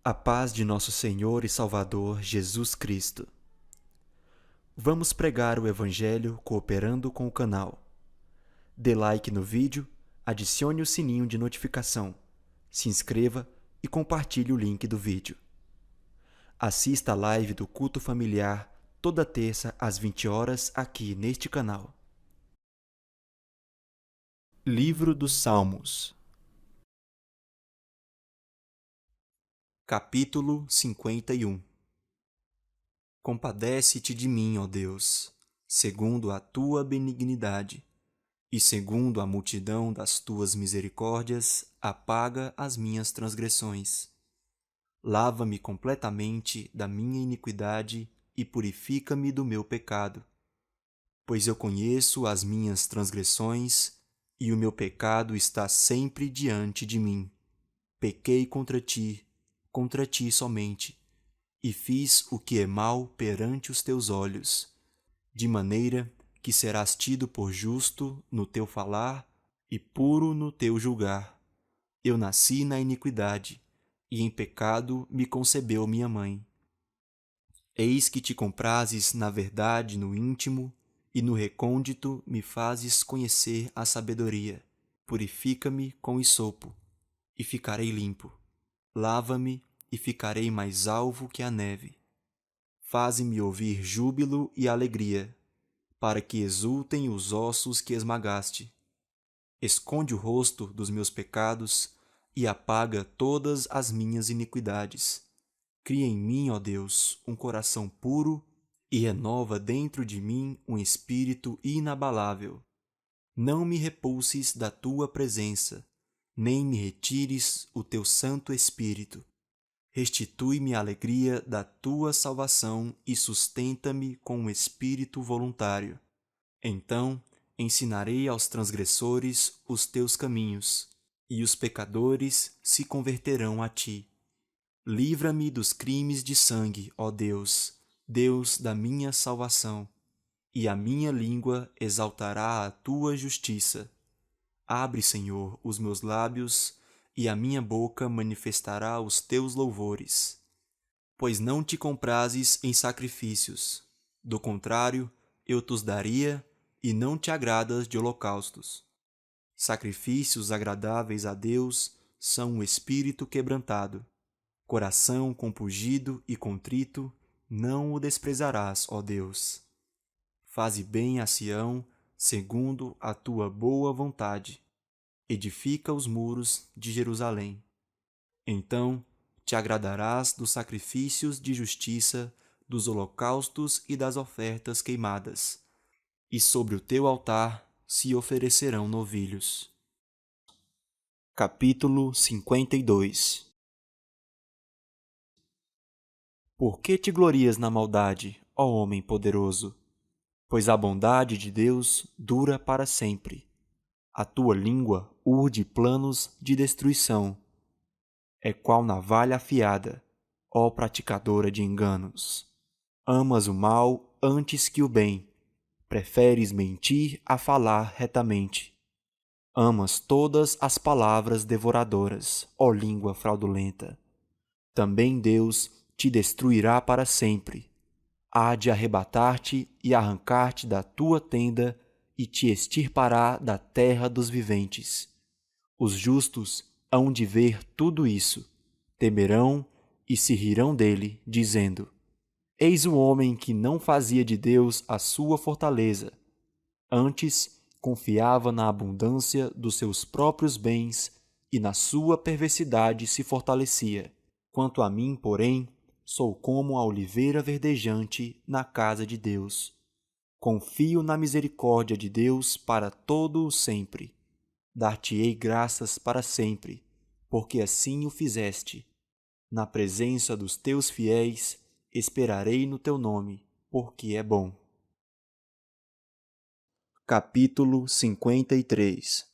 A paz de nosso Senhor e Salvador Jesus Cristo. Vamos pregar o Evangelho cooperando com o canal. Dê like no vídeo, adicione o sininho de notificação, se inscreva e compartilhe o link do vídeo. Assista a live do culto familiar toda terça às 20 horas aqui neste canal. Livro dos Salmos. Capítulo 51. Compadece-te de mim, ó Deus, segundo a tua benignidade, e segundo a multidão das tuas misericórdias, apaga as minhas transgressões. Lava-me completamente da minha iniquidade e purifica-me do meu pecado. Pois eu conheço as minhas transgressões, e o meu pecado está sempre diante de mim. Pequei contra ti somente, e fiz o que é mal perante os teus olhos, de maneira que serás tido por justo no teu falar e puro no teu julgar. Eu nasci na iniquidade, e em pecado me concebeu minha mãe. Eis que te comprases na verdade no íntimo, e no recôndito me fazes conhecer a sabedoria. Purifica-me com hisopo, e ficarei limpo. Lava-me, e ficarei mais alvo que a neve. Faze-me ouvir júbilo e alegria, para que exultem os ossos que esmagaste. Esconde o rosto dos meus pecados e apaga todas as minhas iniquidades. Cria em mim, ó Deus, um coração puro e renova dentro de mim um espírito inabalável. Não me repulses da tua presença, nem me retires o teu Santo Espírito. Restitui-me a alegria da tua salvação e sustenta-me com um espírito voluntário. Então ensinarei aos transgressores os teus caminhos, e os pecadores se converterão a ti. Livra-me dos crimes de sangue, ó Deus, Deus da minha salvação, e a minha língua exaltará a tua justiça. Abre, Senhor, os meus lábios, e a minha boca manifestará os teus louvores. Pois não te comprazes em sacrifícios, do contrário, eu te os daria, e não te agradas de holocaustos. Sacrifícios agradáveis a Deus são um espírito quebrantado. Coração compungido e contrito, não o desprezarás, ó Deus. Faze bem a Sião, segundo a tua boa vontade. Edifica os muros de Jerusalém. Então te agradarás dos sacrifícios de justiça, dos holocaustos e das ofertas queimadas, e sobre o teu altar se oferecerão novilhos. Capítulo 52. Por que te glorias na maldade, ó homem poderoso? Pois a bondade de Deus dura para sempre. A tua língua urde planos de destruição. É qual navalha afiada, ó praticadora de enganos. Amas o mal antes que o bem. Preferes mentir a falar retamente. Amas todas as palavras devoradoras, ó língua fraudulenta. Também Deus te destruirá para sempre. Há de arrebatar-te e arrancar-te da tua tenda e te extirpará da terra dos viventes. Os justos hão de ver tudo isso, temerão e se rirão dele, dizendo: Eis o homem que não fazia de Deus a sua fortaleza, antes confiava na abundância dos seus próprios bens e na sua perversidade se fortalecia. Quanto a mim, porém, sou como a oliveira verdejante na casa de Deus. Confio na misericórdia de Deus para todo o sempre. Dar-te-ei graças para sempre, porque assim o fizeste. Na presença dos teus fiéis, esperarei no teu nome, porque é bom. Capítulo 53.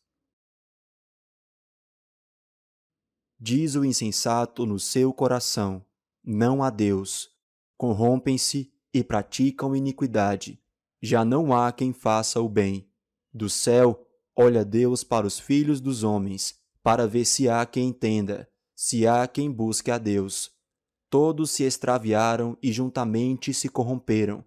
Diz o insensato no seu coração: não há Deus. Corrompem-se e praticam iniquidade. Já não há quem faça o bem. Do céu olha Deus para os filhos dos homens, para ver se há quem entenda, se há quem busque a Deus. Todos se extraviaram e juntamente se corromperam.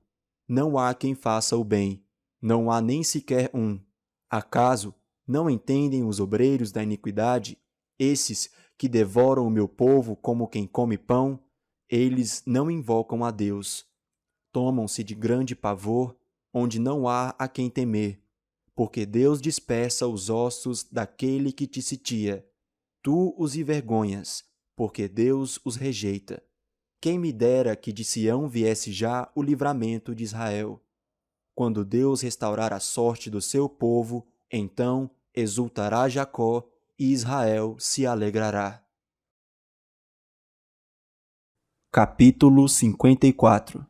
Não há quem faça o bem, não há nem sequer um. Acaso não entendem os obreiros da iniquidade, esses que devoram o meu povo como quem come pão? Eles não invocam a Deus. Tomam-se de grande pavor, onde não há a quem temer, porque Deus dispersa os ossos daquele que te sitia. Tu os envergonhas, porque Deus os rejeita. Quem me dera que de Sião viesse já o livramento de Israel. Quando Deus restaurar a sorte do seu povo, então exultará Jacó e Israel se alegrará. Capítulo 54.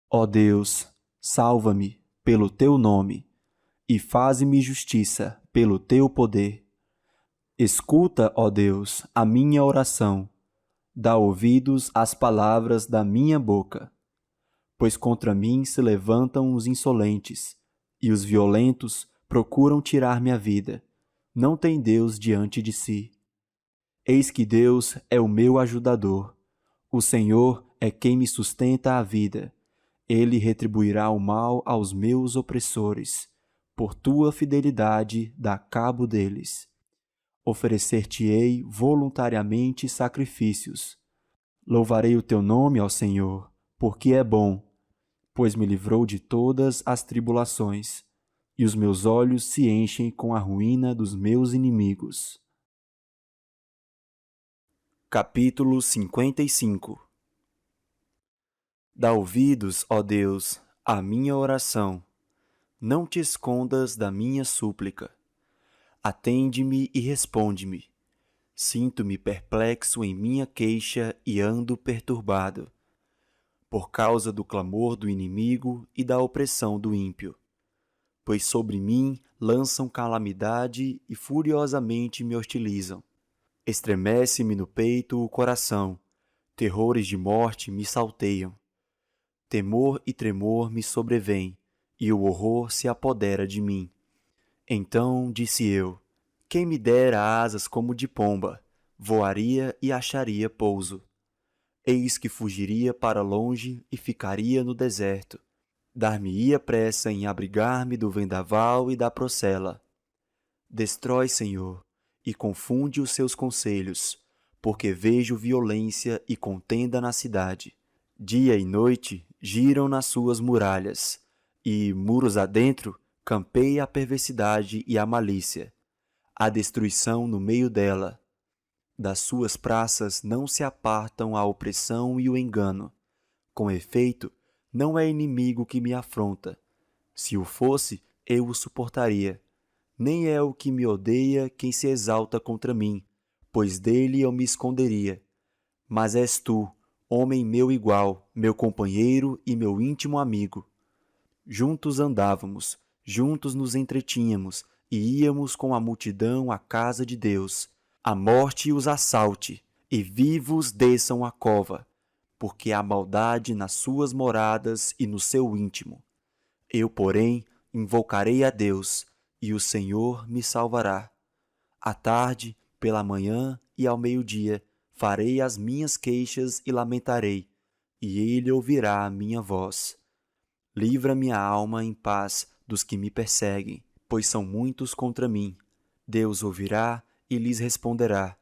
Ó Deus, salva-me pelo teu nome e faze-me justiça pelo teu poder. Escuta, ó Deus, a minha oração, dá ouvidos às palavras da minha boca. Pois contra mim se levantam os insolentes, e os violentos procuram tirar minha vida. Não tem Deus diante de si. Eis que Deus é o meu ajudador. O Senhor é quem me sustenta a vida. Ele retribuirá o mal aos meus opressores. Por tua fidelidade dá cabo deles. Oferecer-te-ei voluntariamente sacrifícios. Louvarei o teu nome, ó Senhor, porque é bom, pois me livrou de todas as tribulações, e os meus olhos se enchem com a ruína dos meus inimigos. Capítulo 55. Dá ouvidos, ó Deus, à minha oração. Não te escondas da minha súplica. Atende-me e responde-me. Sinto-me perplexo em minha queixa e ando perturbado, por causa do clamor do inimigo e da opressão do ímpio. Pois sobre mim lançam calamidade e furiosamente me hostilizam. Estremece-me no peito o coração, terrores de morte me salteiam. Temor e tremor me sobrevêm, e o horror se apodera de mim. Então disse eu, quem me dera asas como de pomba, voaria e acharia pouso. Eis que fugiria para longe e ficaria no deserto. Dar-me-ia pressa em abrigar-me do vendaval e da procela. Destrói, Senhor, e confunde os seus conselhos, porque vejo violência e contenda na cidade. Dia e noite giram nas suas muralhas, e, muros adentro, campeia a perversidade e a malícia. A destruição no meio dela. Das suas praças não se apartam a opressão e o engano. Com efeito, não é inimigo que me afronta. Se o fosse, eu o suportaria. Nem é o que me odeia quem se exalta contra mim, pois dele eu me esconderia. Mas és tu, homem meu igual, meu companheiro e meu íntimo amigo. Juntos andávamos, juntos nos entretínhamos, e íamos com a multidão à casa de Deus. A morte os assalte, e vivos desçam a cova, porque há maldade nas suas moradas e no seu íntimo. Eu, porém, invocarei a Deus, e o Senhor me salvará. À tarde, pela manhã e ao meio-dia, farei as minhas queixas e lamentarei, e ele ouvirá a minha voz. Livra minha alma em paz dos que me perseguem, pois são muitos contra mim. Deus ouvirá e lhes responderá.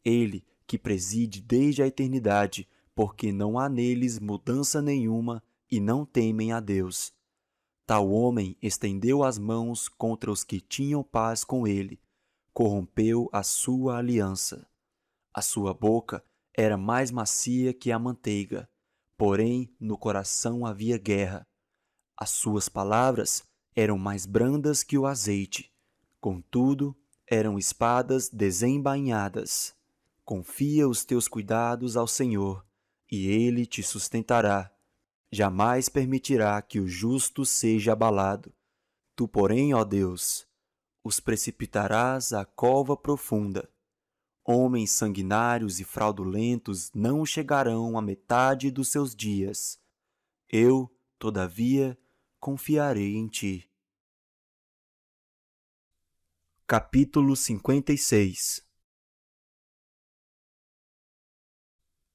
Ele, que preside desde a eternidade, porque não há neles mudança nenhuma e não temem a Deus. Tal homem estendeu as mãos contra os que tinham paz com ele, corrompeu a sua aliança. A sua boca era mais macia que a manteiga, porém no coração havia guerra. As suas palavras eram mais brandas que o azeite, contudo eram espadas desembainhadas. Confia os teus cuidados ao Senhor, e ele te sustentará. Jamais permitirá que o justo seja abalado. Tu, porém, ó Deus, os precipitarás à cova profunda. Homens sanguinários e fraudulentos não chegarão à metade dos seus dias. Eu, todavia, confiarei em ti. Capítulo 56.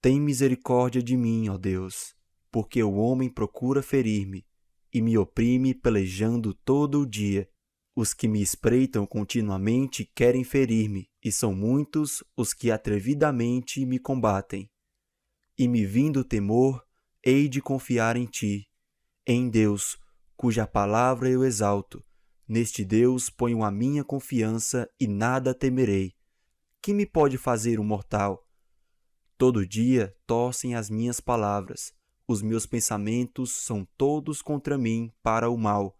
Tem misericórdia de mim, ó Deus, porque o homem procura ferir-me e me oprime pelejando todo o dia. Os que me espreitam continuamente querem ferir-me, e são muitos os que atrevidamente me combatem. E me vindo o temor, hei de confiar em ti, em Deus, cuja palavra eu exalto. Neste Deus ponho a minha confiança e nada temerei. Que me pode fazer um mortal? Todo dia torcem as minhas palavras. Os meus pensamentos são todos contra mim para o mal.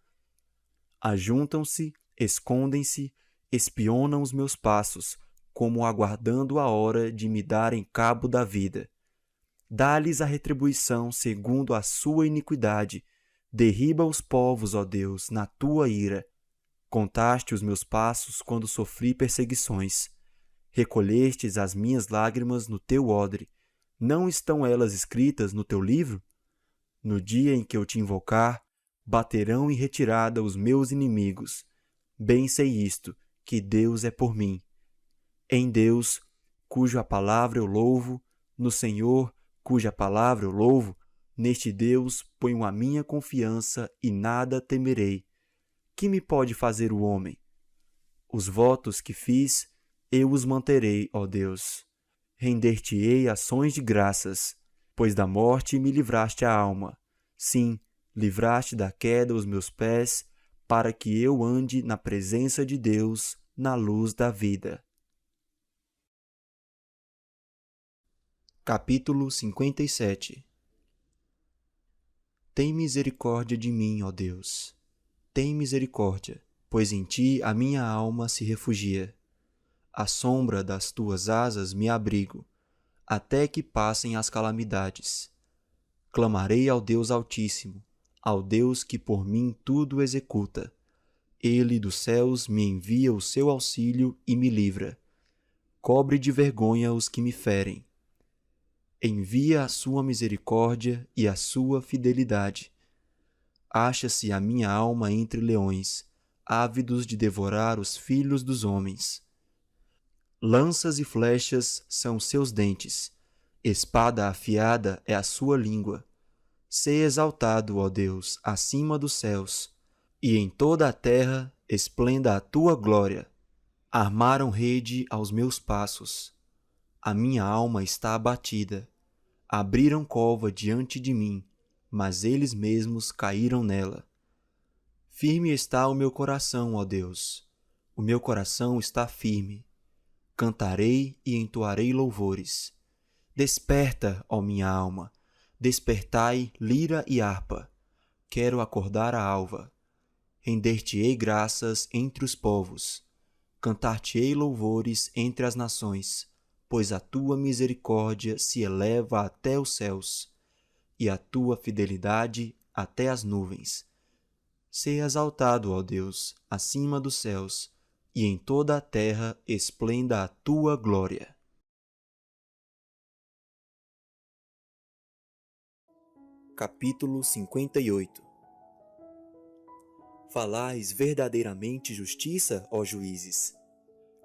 Ajuntam-se, escondem-se, espionam os meus passos, como aguardando a hora de me darem cabo da vida. Dá-lhes a retribuição segundo a sua iniquidade. Derriba os povos, ó Deus, na tua ira. Contaste os meus passos quando sofri perseguições. Recolhestes as minhas lágrimas no teu odre. Não estão elas escritas no teu livro? No dia em que eu te invocar, baterão em retirada os meus inimigos. Bem sei isto, que Deus é por mim. Em Deus, cuja palavra eu louvo, no Senhor, cuja palavra eu louvo, neste Deus ponho a minha confiança e nada temerei. Que me pode fazer o homem? Os votos que fiz, eu os manterei, ó Deus. Render-te-ei ações de graças, pois da morte me livraste a alma. Sim, livraste da queda os meus pés, para que eu ande na presença de Deus, na luz da vida. Capítulo 57. Tem misericórdia de mim, ó Deus. Tem misericórdia, pois em ti a minha alma se refugia. À sombra das tuas asas me abrigo, até que passem as calamidades. Clamarei ao Deus Altíssimo, ao Deus que por mim tudo executa. Ele dos céus me envia o seu auxílio e me livra. Cobre de vergonha os que me ferem. Envia a sua misericórdia e a sua fidelidade. Acha-se a minha alma entre leões, ávidos de devorar os filhos dos homens. Lanças e flechas são seus dentes, espada afiada é a sua língua. Sê exaltado, ó Deus, acima dos céus, e em toda a terra esplenda a tua glória. Armaram rede aos meus passos. A minha alma está abatida. Abriram cova diante de mim, mas eles mesmos caíram nela. Firme está o meu coração, ó Deus. O meu coração está firme. Cantarei e entoarei louvores. Desperta, ó minha alma, despertai lira e harpa. Quero acordar a alva. Render-te-ei graças entre os povos. Cantar-te-ei louvores entre as nações, pois a tua misericórdia se eleva até os céus, e a tua fidelidade até as nuvens. Seja exaltado, ó Deus, acima dos céus, e em toda a terra esplenda a tua glória. Capítulo 58. Falais verdadeiramente justiça, ó juízes?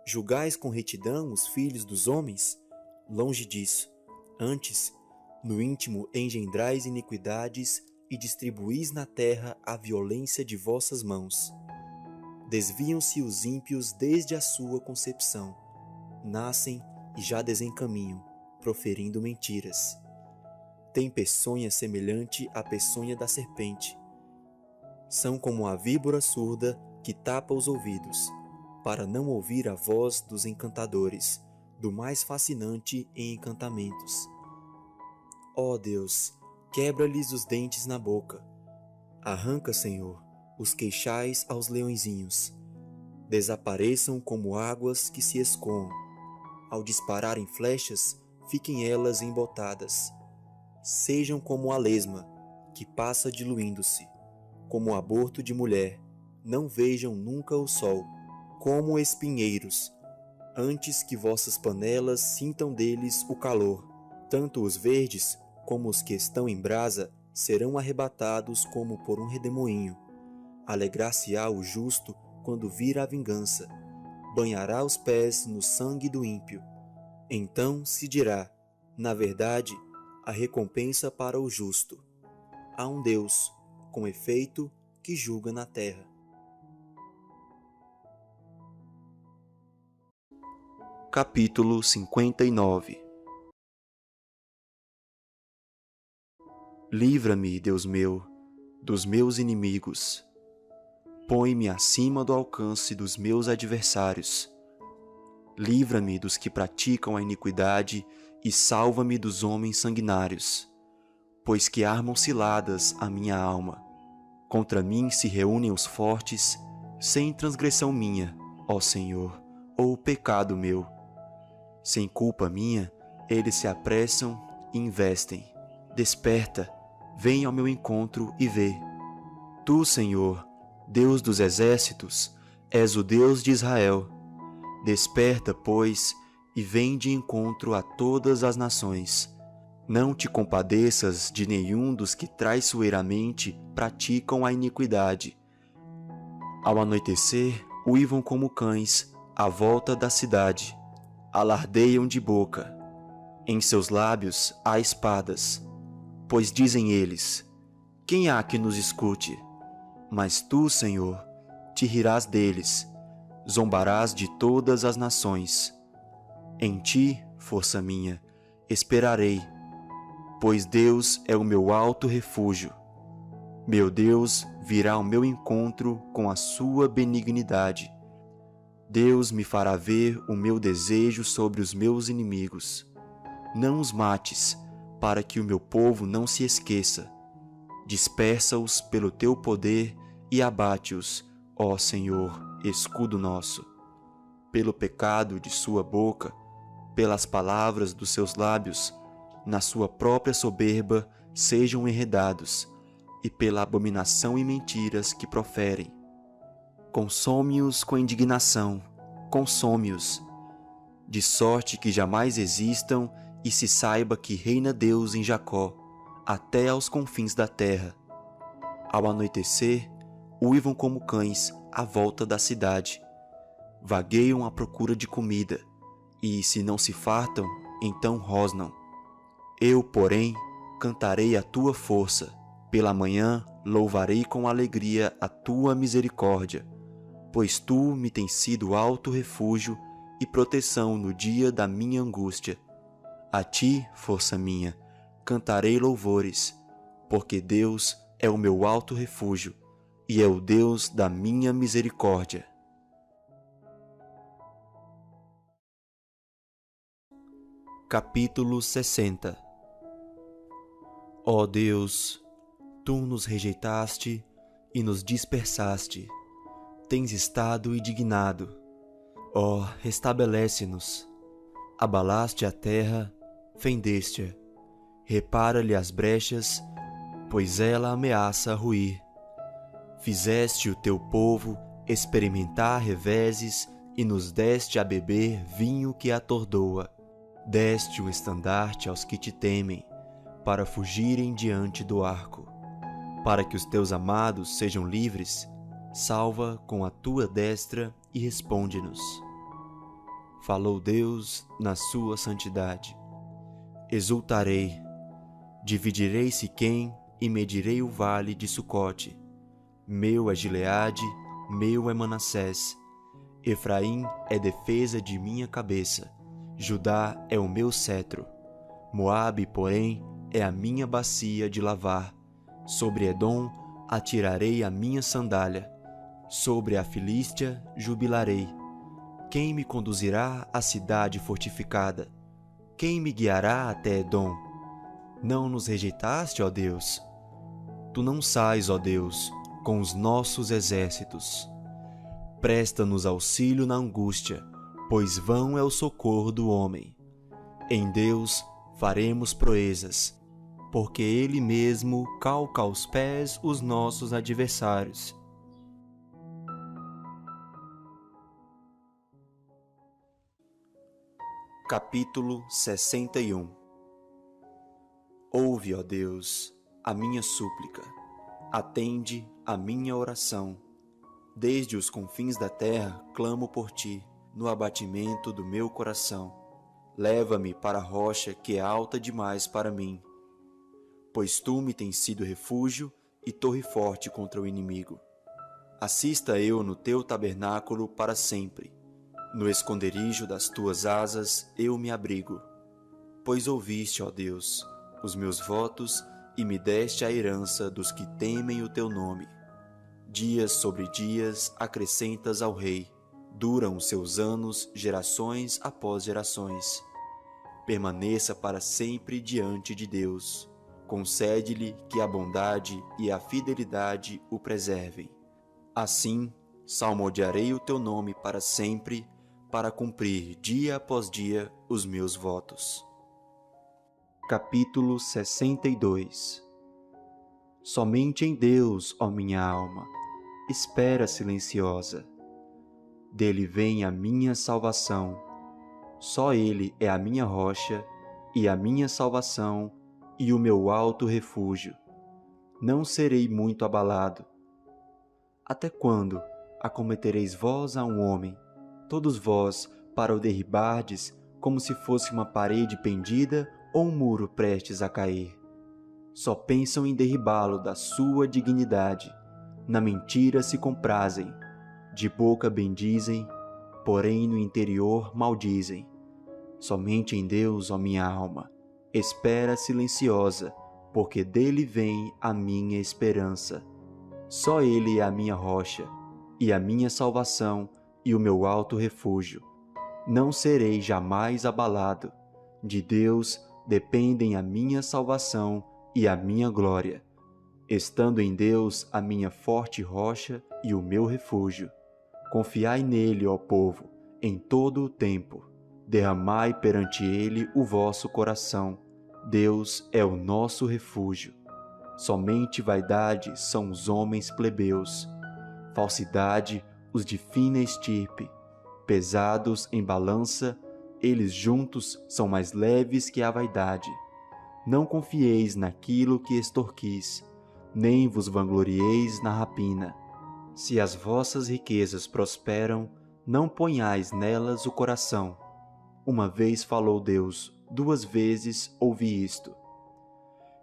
Julgais com retidão os filhos dos homens? Longe disso. Antes, no íntimo engendrais iniquidades e distribuís na terra a violência de vossas mãos. Desviam-se os ímpios desde a sua concepção. Nascem e já desencaminham, proferindo mentiras. Têm peçonha semelhante à peçonha da serpente. São como a víbora surda que tapa os ouvidos, para não ouvir a voz dos encantadores, do mais fascinante em encantamentos. Ó Deus, quebra-lhes os dentes na boca. Arranca, Senhor, os queixais aos leõezinhos. Desapareçam como águas que se escoam. Ao dispararem flechas, fiquem elas embotadas. Sejam como a lesma, que passa diluindo-se, como o aborto de mulher, não vejam nunca o sol, como espinheiros, antes que vossas panelas sintam deles o calor. Tanto os verdes como os que estão em brasa serão arrebatados como por um redemoinho. Alegrar-se-á o justo quando vir a vingança, banhará os pés no sangue do ímpio. Então se dirá: Na verdade, a recompensa para o justo. Há um Deus, com efeito, que julga na terra. Capítulo 59. Livra-me, Deus meu, dos meus inimigos. Põe-me acima do alcance dos meus adversários. Livra-me dos que praticam a iniquidade e salva-me dos homens sanguinários, pois que armam ciladas a minha alma. Contra mim se reúnem os fortes, sem transgressão minha, ó Senhor, ou pecado meu. Sem culpa minha, eles se apressam e investem. Desperta, vem ao meu encontro e vê. Tu, Senhor, Deus dos exércitos, és o Deus de Israel. Desperta, pois, e vem de encontro a todas as nações. Não te compadeças de nenhum dos que traiçoeiramente praticam a iniquidade. Ao anoitecer, uivam como cães à volta da cidade. Alardeiam de boca. Em seus lábios há espadas. Pois dizem eles: quem há que nos escute? Mas tu, Senhor, te rirás deles, zombarás de todas as nações. Em ti, força minha, esperarei, pois Deus é o meu alto refúgio. Meu Deus virá ao meu encontro com a sua benignidade. Deus me fará ver o meu desejo sobre os meus inimigos. Não os mates, para que o meu povo não se esqueça. Dispersa-os pelo teu poder e abate-os, ó Senhor, escudo nosso. Pelo pecado de sua boca, pelas palavras dos seus lábios, na sua própria soberba sejam enredados, e pela abominação e mentiras que proferem. Consome-os com indignação, consome-os, de sorte que jamais existam e se saiba que reina Deus em Jacó, até aos confins da terra. Ao anoitecer, uivam como cães à volta da cidade. Vagueiam à procura de comida, e se não se fartam, então rosnam. Eu, porém, cantarei a tua força. Pela manhã louvarei com alegria a tua misericórdia, pois tu me tens sido alto refúgio e proteção no dia da minha angústia. A ti, força minha, cantarei louvores, porque Deus é o meu alto refúgio e é o Deus da minha misericórdia. Capítulo 60. Ó Deus, tu nos rejeitaste e nos dispersaste. Tens estado indignado. Ó, restabelece-nos. Abalaste a terra, fendeste-a. Repara-lhe as brechas, pois ela ameaça ruir. Fizeste o teu povo experimentar reveses e nos deste a beber vinho que atordoa. Deste um estandarte aos que te temem, para fugirem diante do arco. Para que os teus amados sejam livres, salva com a tua destra e responde-nos. Falou Deus na sua santidade. Exultarei, dividirei Siquém e medirei o vale de Sucote. Meu é Gileade, meu é Manassés. Efraim é defesa de minha cabeça. Judá é o meu cetro. Moabe, porém, é a minha bacia de lavar. Sobre Edom atirarei a minha sandália. Sobre a Filístia jubilarei. Quem me conduzirá à cidade fortificada? Quem me guiará até Edom? Não nos rejeitaste, ó Deus? Tu não sais, ó Deus, com os nossos exércitos. Presta-nos auxílio na angústia, pois vão é o socorro do homem. Em Deus faremos proezas, porque Ele mesmo calca aos pés os nossos adversários. Capítulo 61. Ouve, ó Deus, a minha súplica, atende a minha oração. Desde os confins da terra clamo por ti, no abatimento do meu coração. Leva-me para a rocha que é alta demais para mim, pois tu me tens sido refúgio e torre forte contra o inimigo. Assista eu no teu tabernáculo para sempre. No esconderijo das tuas asas eu me abrigo. Pois ouviste, ó Deus, os meus votos e me deste a herança dos que temem o teu nome. Dias sobre dias acrescentas ao rei. Duram os seus anos, gerações após gerações. Permaneça para sempre diante de Deus. Concede-lhe que a bondade e a fidelidade o preservem. Assim, salmodiarei o teu nome para sempre, para cumprir dia após dia os meus votos. Capítulo 62. Somente em Deus, ó minha alma, espera silenciosa. Dele vem a minha salvação. Só Ele é a minha rocha e a minha salvação e o meu alto refúgio. Não serei muito abalado. Até quando acometereis vós a um homem, todos vós para o derribardes, como se fosse uma parede pendida ou um muro prestes a cair? Só pensam em derribá-lo da sua dignidade, na mentira se comprazem, de boca bendizem, porém no interior maldizem. Somente em Deus, ó minha alma, espera silenciosa, porque dele vem a minha esperança. Só Ele é a minha rocha, e a minha salvação, e o meu alto refúgio. Não serei jamais abalado. De Deus dependem a minha salvação e a minha glória. Estando em Deus a minha forte rocha e o meu refúgio. Confiai nele, ó povo, em todo o tempo. Derramai perante ele o vosso coração. Deus é o nosso refúgio. Somente vaidade são os homens plebeus, falsidade os de fina estirpe. Pesados em balança, eles juntos são mais leves que a vaidade. Não confieis naquilo que extorquis, nem vos vanglorieis na rapina. Se as vossas riquezas prosperam, não ponhais nelas o coração. Uma vez falou Deus, 2 vezes ouvi isto: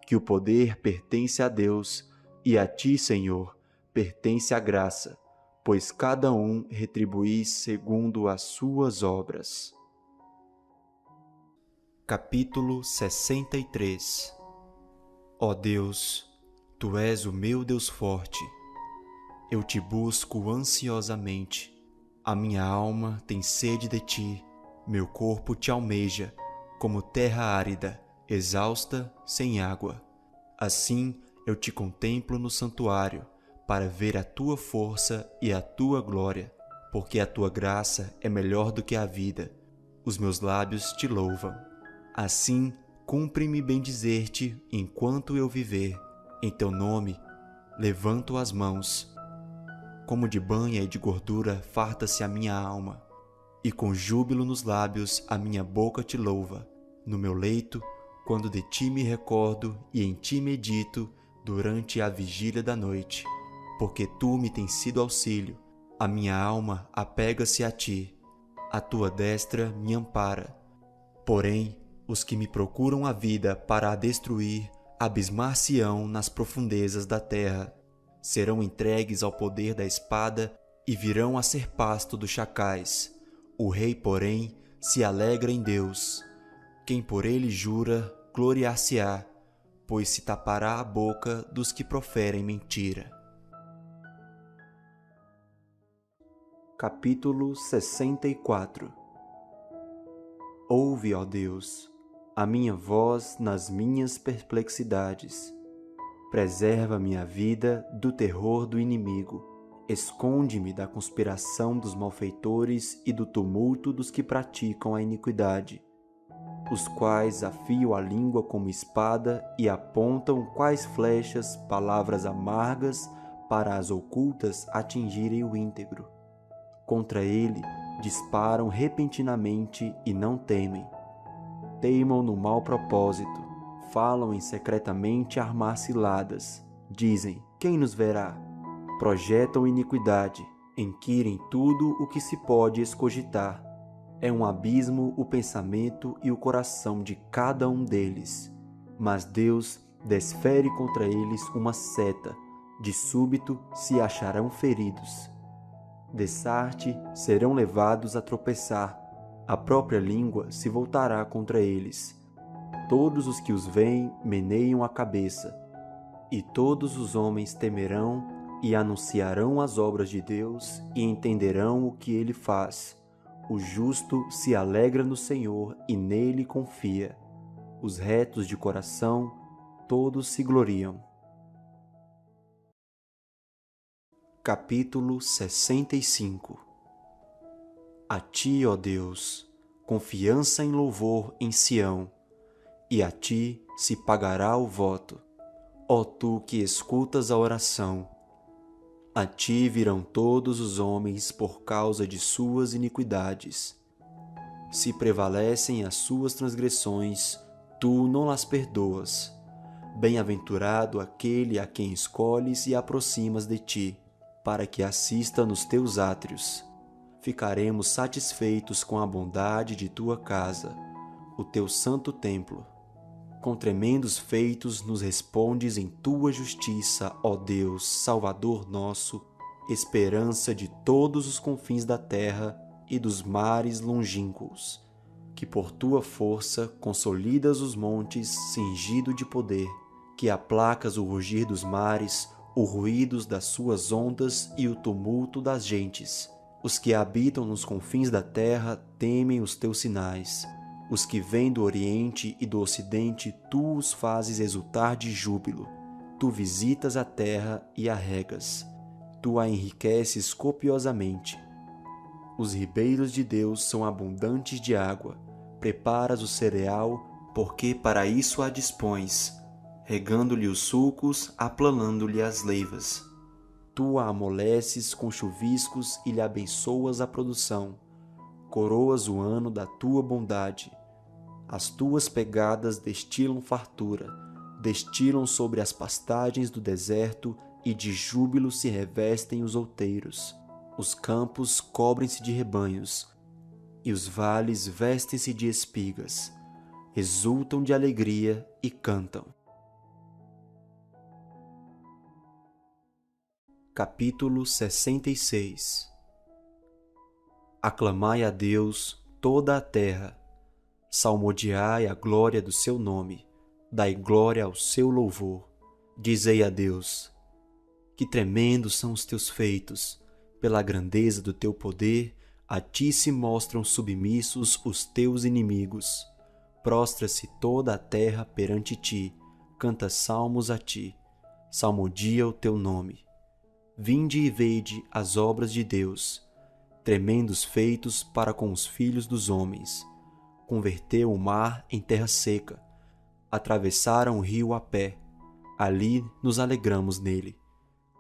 que o poder pertence a Deus, e a ti, Senhor, pertence a graça, pois cada um retribuís segundo as suas obras. Capítulo 63. Ó Deus, Tu és o meu Deus forte. Eu te busco ansiosamente. A minha alma tem sede de ti, meu corpo te almeja, como terra árida, exausta, sem água. Assim eu te contemplo no santuário, para ver a tua força e a tua glória, porque a tua graça é melhor do que a vida. Os meus lábios te louvam. Assim, cumpre-me bendizer-te enquanto eu viver. Em teu nome, levanto as mãos. Como de banha e de gordura farta-se a minha alma, e com júbilo nos lábios a minha boca te louva. No meu leito, quando de ti me recordo e em ti medito durante a vigília da noite, porque tu me tens sido auxílio, a minha alma apega-se a ti, a tua destra me ampara. Porém, os que me procuram a vida para a destruir, abismar-se-ão nas profundezas da terra, serão entregues ao poder da espada e virão a ser pasto dos chacais. O rei, porém, se alegra em Deus. Quem por ele jura, gloriar-se-á, pois se tapará a boca dos que proferem mentira. Capítulo 64. Ouve, ó Deus, a minha voz nas minhas perplexidades. Preserva minha vida do terror do inimigo. Esconde-me da conspiração dos malfeitores e do tumulto dos que praticam a iniquidade, os quais afiam a língua como espada e apontam quais flechas palavras amargas para as ocultas atingirem o íntegro. Contra ele disparam repentinamente e não temem. Teimam no mau propósito, falam em secretamente armar ciladas. Dizem, quem nos verá? Projetam iniquidade, enquirem tudo o que se pode escogitar. É um abismo o pensamento e o coração de cada um deles, mas Deus desfere contra eles uma seta, de súbito se acharão feridos. Dessarte serão levados a tropeçar, a própria língua se voltará contra eles. Todos os que os veem meneiam a cabeça, e todos os homens temerão e anunciarão as obras de Deus e entenderão o que ele faz. O justo se alegra no Senhor e nele confia. Os retos de coração, todos se gloriam. Capítulo 65. A ti, ó Deus, confiança em louvor em Sião, e a ti se pagará o voto. Ó tu que escutas a oração, a ti virão todos os homens por causa de suas iniquidades. Se prevalecem as suas transgressões, tu não as perdoas. Bem-aventurado aquele a quem escolhes e aproximas de ti, para que assista nos teus átrios. Ficaremos satisfeitos com a bondade de tua casa, o teu santo templo. Com tremendos feitos nos respondes em tua justiça, ó Deus, Salvador nosso, esperança de todos os confins da terra e dos mares longínquos, que por tua força consolidas os montes cingido de poder, que aplacas o rugir dos mares, o ruído das suas ondas e o tumulto das gentes. Os que habitam nos confins da terra temem os teus sinais. Os que vêm do Oriente e do Ocidente, tu os fazes exultar de júbilo. Tu visitas a terra e a regas. Tu a enriqueces copiosamente. Os ribeiros de Deus são abundantes de água. Preparas o cereal, porque para isso a dispões, regando-lhe os sulcos, aplanando-lhe as leivas. Tu a amoleces com chuviscos e lhe abençoas a produção. Coroas o ano da tua bondade. As tuas pegadas destilam fartura, destilam sobre as pastagens do deserto e de júbilo se revestem os outeiros. Os campos cobrem-se de rebanhos e os vales vestem-se de espigas. Exultam de alegria e cantam. Capítulo 66. Aclamai a Deus toda a terra, salmodiai a glória do seu nome, dai glória ao seu louvor. Dizei a Deus, que tremendos são os teus feitos, pela grandeza do teu poder, a ti se mostram submissos os teus inimigos. Prostra-se toda a terra perante ti, canta salmos a ti, salmodia o teu nome. Vinde e vede as obras de Deus, tremendos feitos para com os filhos dos homens. Converteu o mar em terra seca, atravessaram o rio a pé, ali nos alegramos nele.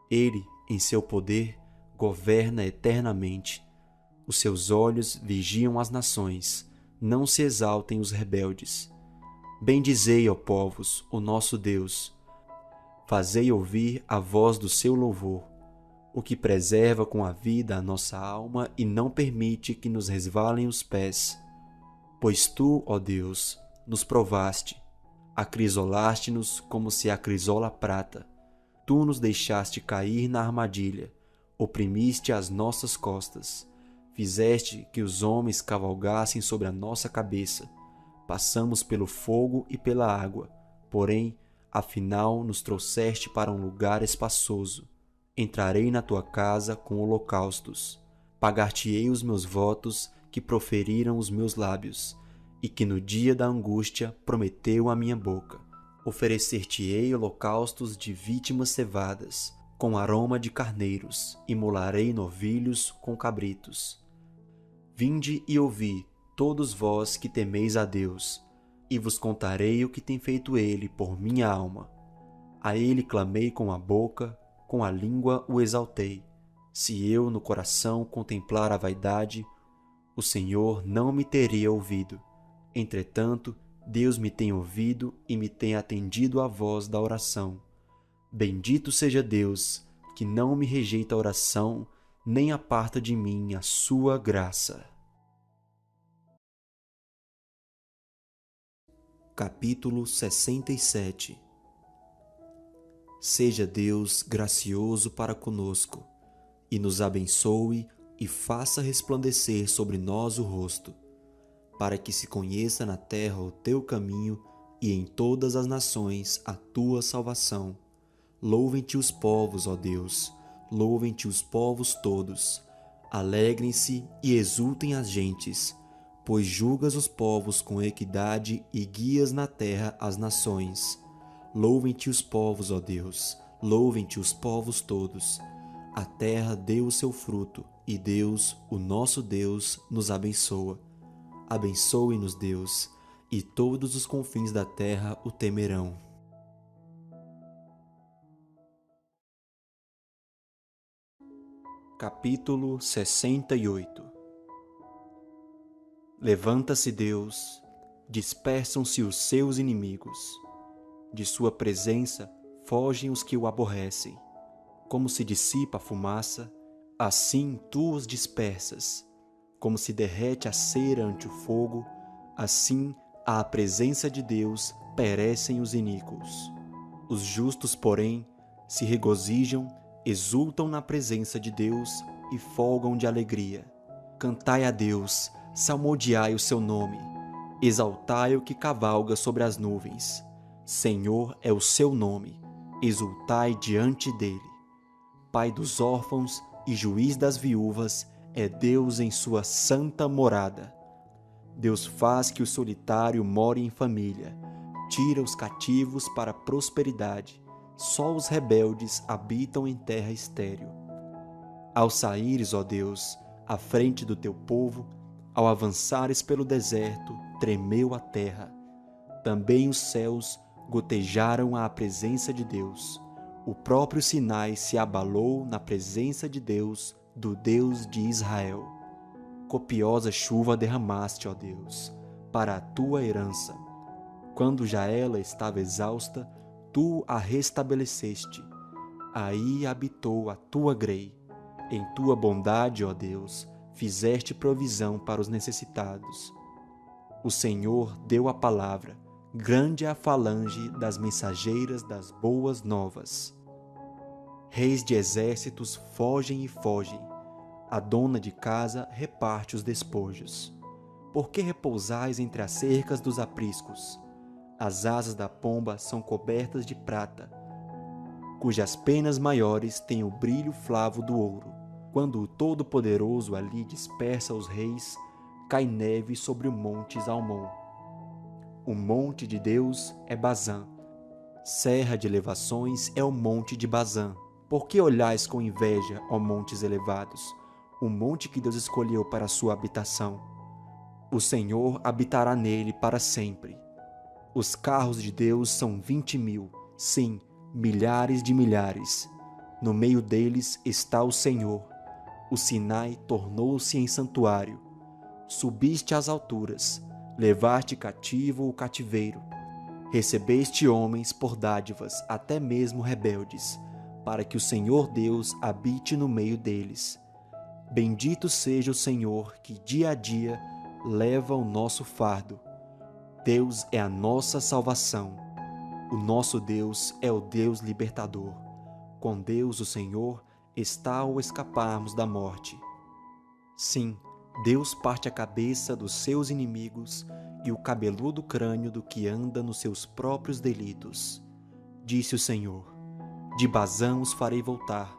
Ele, em seu poder, governa eternamente. Os seus olhos vigiam as nações, não se exaltem os rebeldes. Bendizei, ó povos, o nosso Deus. Fazei ouvir a voz do seu louvor, o que preserva com a vida a nossa alma e não permite que nos resvalem os pés. Pois tu, ó Deus, nos provaste, acrisolaste-nos como se acrisola a prata. Tu nos deixaste cair na armadilha, oprimiste as nossas costas, fizeste que os homens cavalgassem sobre a nossa cabeça. Passamos pelo fogo e pela água, porém, afinal nos trouxeste para um lugar espaçoso. Entrarei na tua casa com holocaustos, pagar-te-ei os meus votos que proferiram os meus lábios, e que no dia da angústia prometeu a minha boca. Oferecer-te-ei holocaustos de vítimas cevadas, com aroma de carneiros, imolarei novilhos com cabritos. Vinde e ouvi, todos vós que temeis a Deus, e vos contarei o que tem feito ele por minha alma. A ele clamei com a boca, com a língua o exaltei. Se eu no coração contemplar a vaidade, o Senhor não me teria ouvido. Entretanto, Deus me tem ouvido e me tem atendido à voz da oração. Bendito seja Deus, que não me rejeita a oração, nem aparta de mim a sua graça. Capítulo 67. Seja Deus gracioso para conosco, e nos abençoe e faça resplandecer sobre nós o rosto, para que se conheça na terra o teu caminho e em todas as nações a tua salvação. Louvem-te os povos, ó Deus, louvem-te os povos todos. Alegrem-se e exultem as gentes, pois julgas os povos com equidade e guias na terra as nações. Louvem-te os povos, ó Deus, louvem-te os povos todos. A terra deu o seu fruto, e Deus, o nosso Deus, nos abençoa. Abençoe-nos, Deus, e todos os confins da terra o temerão. Capítulo 68. Levanta-se Deus, dispersam-se os seus inimigos. De sua presença fogem os que o aborrecem. Como se dissipa a fumaça, assim tu os dispersas. Como se derrete a cera ante o fogo, assim à presença de Deus perecem os iníquos. Os justos, porém, se regozijam, exultam na presença de Deus e folgam de alegria. Cantai a Deus, salmodiai o seu nome, exaltai o que cavalga sobre as nuvens. Senhor é o seu nome, exultai diante dele. Pai dos órfãos e juiz das viúvas é Deus em sua santa morada. Deus faz que o solitário more em família, tira os cativos para a prosperidade, só os rebeldes habitam em terra estéril. Ao saíres, ó Deus, à frente do teu povo, ao avançares pelo deserto, tremeu a terra. Também os céus gotejaram à presença de Deus. O próprio Sinai se abalou na presença de Deus, do Deus de Israel. Copiosa chuva derramaste, ó Deus, para a tua herança. Quando já ela estava exausta, tu a restabeleceste. Aí habitou a tua grei. Em tua bondade, ó Deus, fizeste provisão para os necessitados. O Senhor deu a palavra, grande é a falange das mensageiras das boas novas. Reis de exércitos fogem e fogem, a dona de casa reparte os despojos. Por que repousais entre as cercas dos apriscos? As asas da pomba são cobertas de prata, cujas penas maiores têm o brilho flavo do ouro. Quando o Todo-Poderoso ali dispersa os reis, cai neve sobre o monte Zalmon. O monte de Deus é Bazã. Serra de elevações é o monte de Bazã. Por que olhais com inveja, ó montes elevados, o monte que Deus escolheu para a sua habitação? O Senhor habitará nele para sempre. Os carros de Deus são 20.000, sim, milhares de milhares. No meio deles está o Senhor. O Sinai tornou-se em santuário. Subiste às alturas, levaste cativo o cativeiro. Recebeste homens por dádivas, até mesmo rebeldes, para que o Senhor Deus habite no meio deles. Bendito seja o Senhor que dia a dia leva o nosso fardo. Deus é a nossa salvação. O nosso Deus é o Deus libertador. Com Deus, o Senhor, está ao escaparmos da morte. Sim, Deus parte a cabeça dos seus inimigos e o cabeludo crânio do que anda nos seus próprios delitos. Disse o Senhor: de Bazã os farei voltar,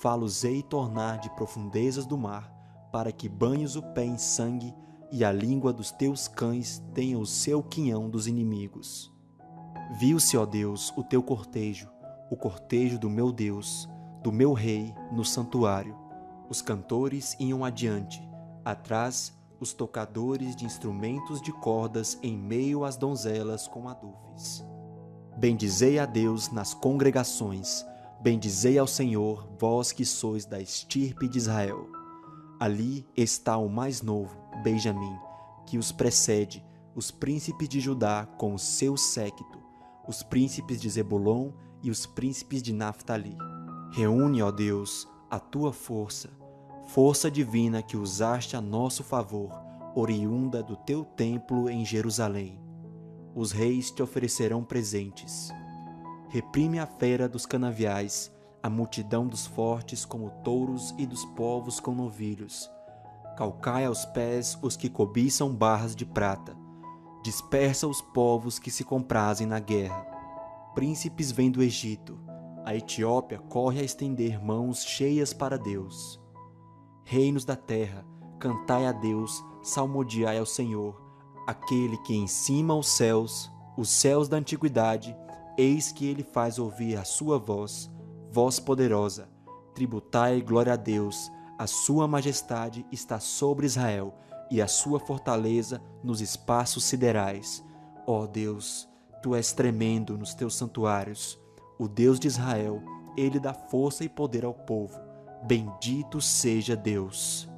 fá-los-ei tornar de profundezas do mar, para que banhes o pé em sangue e a língua dos teus cães tenha o seu quinhão dos inimigos. Viu-se, ó Deus, o teu cortejo, o cortejo do meu Deus, do meu rei, no santuário. Os cantores iam adiante, atrás os tocadores de instrumentos de cordas em meio às donzelas com adufes. Bendizei a Deus nas congregações, bendizei ao Senhor, vós que sois da estirpe de Israel. Ali está o mais novo, Benjamim, que os precede, os príncipes de Judá com o seu séquito, os príncipes de Zebulon e os príncipes de Naftali. Reúne, ó Deus, a tua força, força divina que usaste a nosso favor, oriunda do teu templo em Jerusalém. os reis te oferecerão presentes. Reprime a fera dos canaviais, a multidão dos fortes como touros e dos povos como novilhos. Calcai aos pés os que cobiçam barras de prata. Dispersa os povos que se comprazem na guerra. Príncipes vêm do Egito. A Etiópia corre a estender mãos cheias para Deus. Reinos da terra, cantai a Deus, salmodiai ao Senhor, aquele que em cima os céus da antiguidade, eis que ele faz ouvir a sua voz, voz poderosa. Tributai glória a Deus, a sua majestade está sobre Israel e a sua fortaleza nos espaços siderais. Ó Deus, tu és tremendo nos teus santuários. O Deus de Israel, ele dá força e poder ao povo. Bendito seja Deus.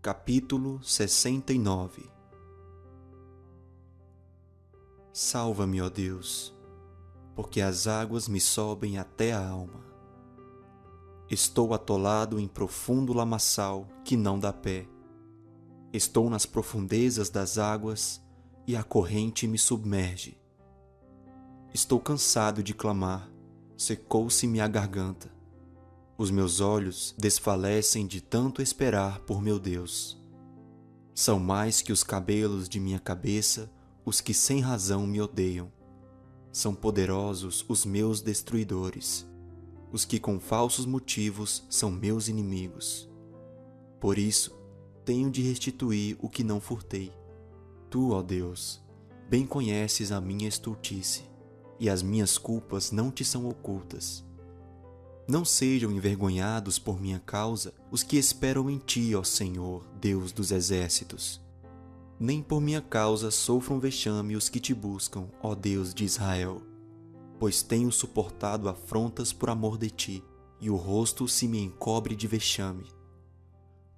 Capítulo 69. Salva-me, ó Deus, porque as águas me sobem até a alma. Estou atolado em profundo lamaçal que não dá pé. Estou nas profundezas das águas e a corrente me submerge. Estou cansado de clamar, secou-se-me a garganta. Os meus olhos desfalecem de tanto esperar por meu Deus. São mais que os cabelos de minha cabeça os que sem razão me odeiam. São poderosos os meus destruidores, os que com falsos motivos são meus inimigos. Por isso, tenho de restituir o que não furtei. Tu, ó Deus, bem conheces a minha estultice, e as minhas culpas não te são ocultas. Não sejam envergonhados por minha causa os que esperam em ti, ó Senhor, Deus dos exércitos. Nem por minha causa sofram vexame os que te buscam, ó Deus de Israel. Pois tenho suportado afrontas por amor de ti, e o rosto se me encobre de vexame.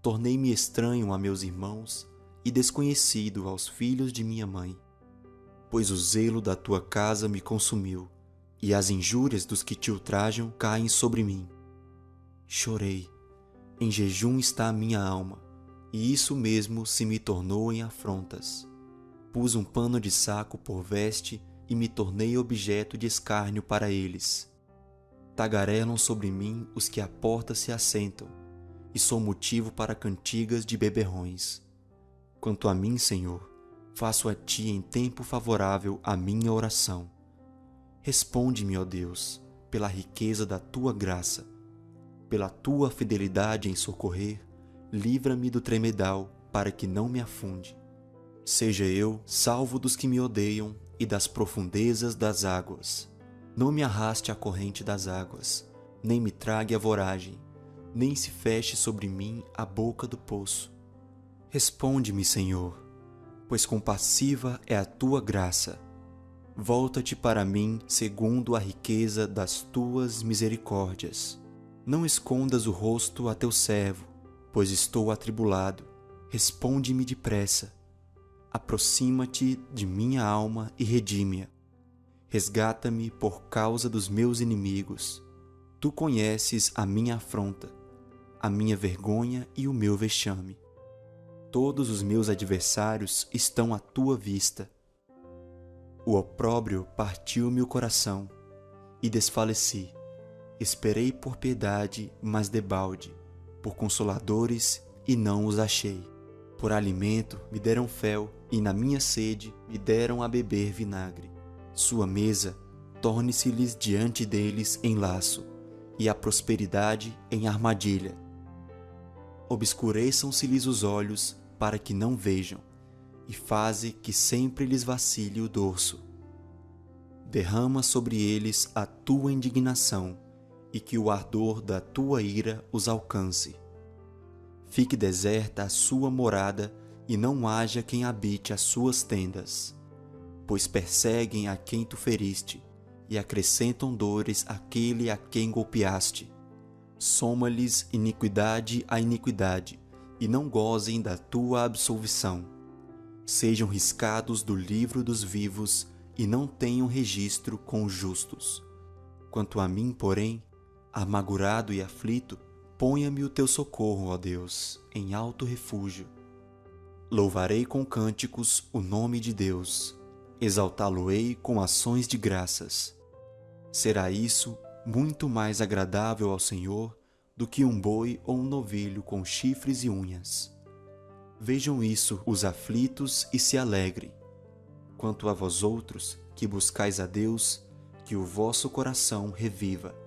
Tornei-me estranho a meus irmãos e desconhecido aos filhos de minha mãe. Pois o zelo da tua casa me consumiu, e as injúrias dos que te ultrajam caem sobre mim. Chorei, em jejum está a minha alma, e isso mesmo se me tornou em afrontas. Pus um pano de saco por veste e me tornei objeto de escárnio para eles. Tagarelam sobre mim os que à porta se assentam, e sou motivo para cantigas de beberrões. Quanto a mim, Senhor, faço a ti em tempo favorável a minha oração. Responde-me, ó Deus, pela riqueza da tua graça. Pela tua fidelidade em socorrer, livra-me do tremedal, para que não me afunde. Seja eu salvo dos que me odeiam e das profundezas das águas. Não me arraste a corrente das águas, nem me trague a voragem, nem se feche sobre mim a boca do poço. Responde-me, Senhor, pois compassiva é a tua graça. Volta-te para mim segundo a riqueza das tuas misericórdias. Não escondas o rosto a teu servo, pois estou atribulado. Responde-me depressa. Aproxima-te de minha alma e redime-a. Resgata-me por causa dos meus inimigos. Tu conheces a minha afronta, a minha vergonha e o meu vexame. Todos os meus adversários estão à tua vista. O opróbrio partiu-me o coração e desfaleci. Esperei por piedade, mas debalde, por consoladores e não os achei. Por alimento me deram fel e na minha sede me deram a beber vinagre. Sua mesa torne-se-lhes diante deles em laço e a prosperidade em armadilha. Obscureçam-se-lhes os olhos para que não vejam, e faze que sempre lhes vacile o dorso. Derrama sobre eles a tua indignação, e que o ardor da tua ira os alcance. Fique deserta a sua morada, e não haja quem habite as suas tendas, pois perseguem a quem tu feriste, e acrescentam dores àquele a quem golpeaste. Soma-lhes iniquidade a iniquidade, e não gozem da tua absolvição. Sejam riscados do livro dos vivos, e não tenham registro com os justos. Quanto a mim, porém, amargurado e aflito, Ponha-me o teu socorro, ó Deus, em alto refúgio. Louvarei com cânticos o nome de Deus, exaltá-lo-ei com ações de graças. Será isso muito mais agradável ao Senhor do que um boi ou um novilho com chifres e unhas. Vejam isso os aflitos e se alegrem. Quanto a vós outros, que buscais a Deus, que o vosso coração reviva.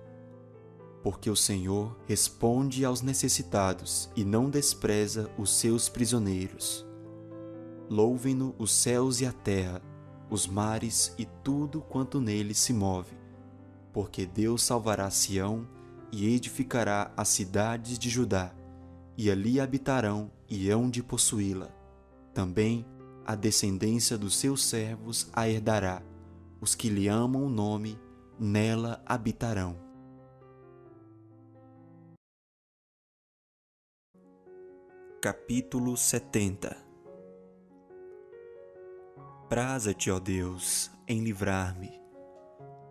Porque o Senhor responde aos necessitados e não despreza os seus prisioneiros. Louvem-no os céus e a terra, os mares e tudo quanto neles se move. Porque Deus salvará Sião e edificará as cidades de Judá, e ali habitarão e hão de possuí-la. Também a descendência dos seus servos a herdará, os que lhe amam o nome, nela habitarão. Capítulo 70. Praza-te, ó Deus, em livrar-me.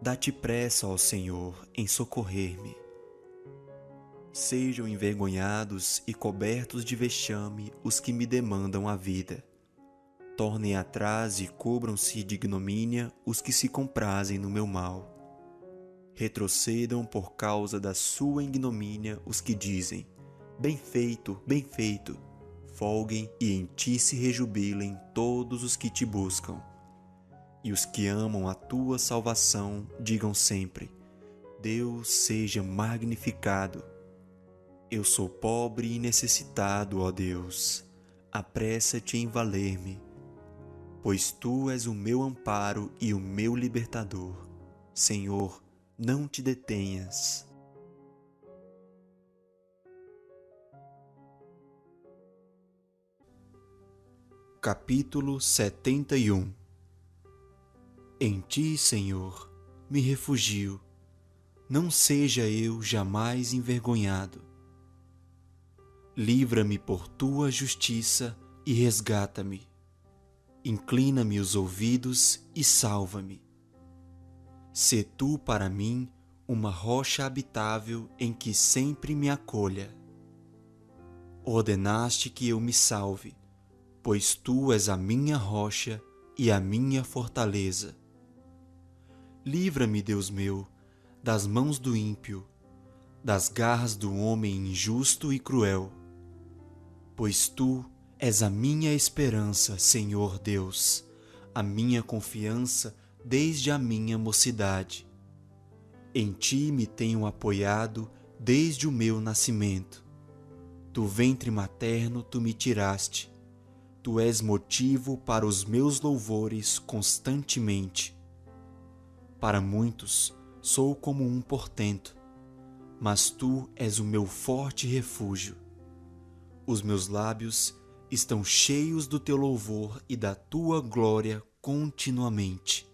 Dá-te pressa, ó Senhor, em socorrer-me. Sejam envergonhados e cobertos de vexame os que me demandam a vida. Tornem atrás e cubram-se de ignomínia os que se comprazem no meu mal. Retrocedam por causa da sua ignomínia os que dizem: bem feito, bem feito. Folguem e em ti se rejubilem todos os que te buscam. E os que amam a tua salvação digam sempre: Deus seja magnificado. Eu sou pobre e necessitado, ó Deus. Apressa-te em valer-me, pois tu és o meu amparo e o meu libertador. Senhor, não te detenhas. Capítulo 71. Em ti, Senhor, me refugio, não seja eu jamais envergonhado. Livra-me por tua justiça e resgata-me. Inclina-me os ouvidos e salva-me. Sê tu para mim uma rocha habitável em que sempre me acolha. Ordenaste que eu me salve, pois tu és a minha rocha e a minha fortaleza. Livra-me, Deus meu, das mãos do ímpio, das garras do homem injusto e cruel. Pois tu és a minha esperança, Senhor Deus, a minha confiança desde a minha mocidade. Em ti me tenho apoiado desde o meu nascimento. Do ventre materno tu me tiraste. Tu és motivo para os meus louvores constantemente. Para muitos sou como um portento, mas tu és o meu forte refúgio. Os meus lábios estão cheios do teu louvor e da tua glória continuamente.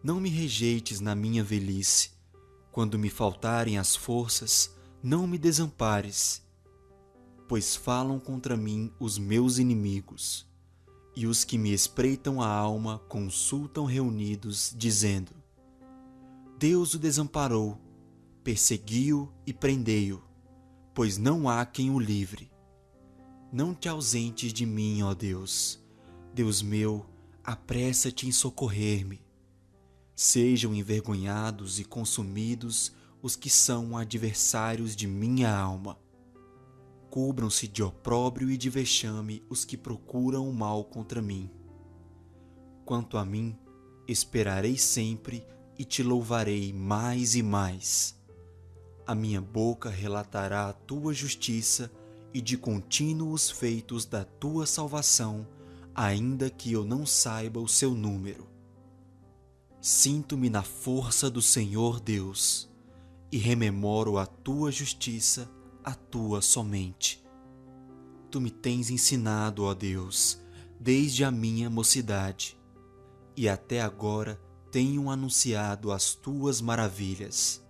Não me rejeites na minha velhice. Quando me faltarem as forças, não me desampares. Pois falam contra mim os meus inimigos, e os que me espreitam a alma consultam reunidos, dizendo: Deus o desamparou, persegui-o e prendei-o, pois não há quem o livre. Não te ausentes de mim, ó Deus. Deus meu, apressa-te em socorrer-me. Sejam envergonhados e consumidos os que são adversários de minha alma. Cubram-se de opróbrio e de vexame os que procuram o mal contra mim. Quanto a mim, esperarei sempre e te louvarei mais e mais. A minha boca relatará a tua justiça e de contínuo os feitos da tua salvação, ainda que eu não saiba o seu número. Sinto-me na força do Senhor Deus e rememoro a tua justiça, a tua somente. Tu me tens ensinado, ó Deus, desde a minha mocidade, e até agora tenho anunciado as tuas maravilhas.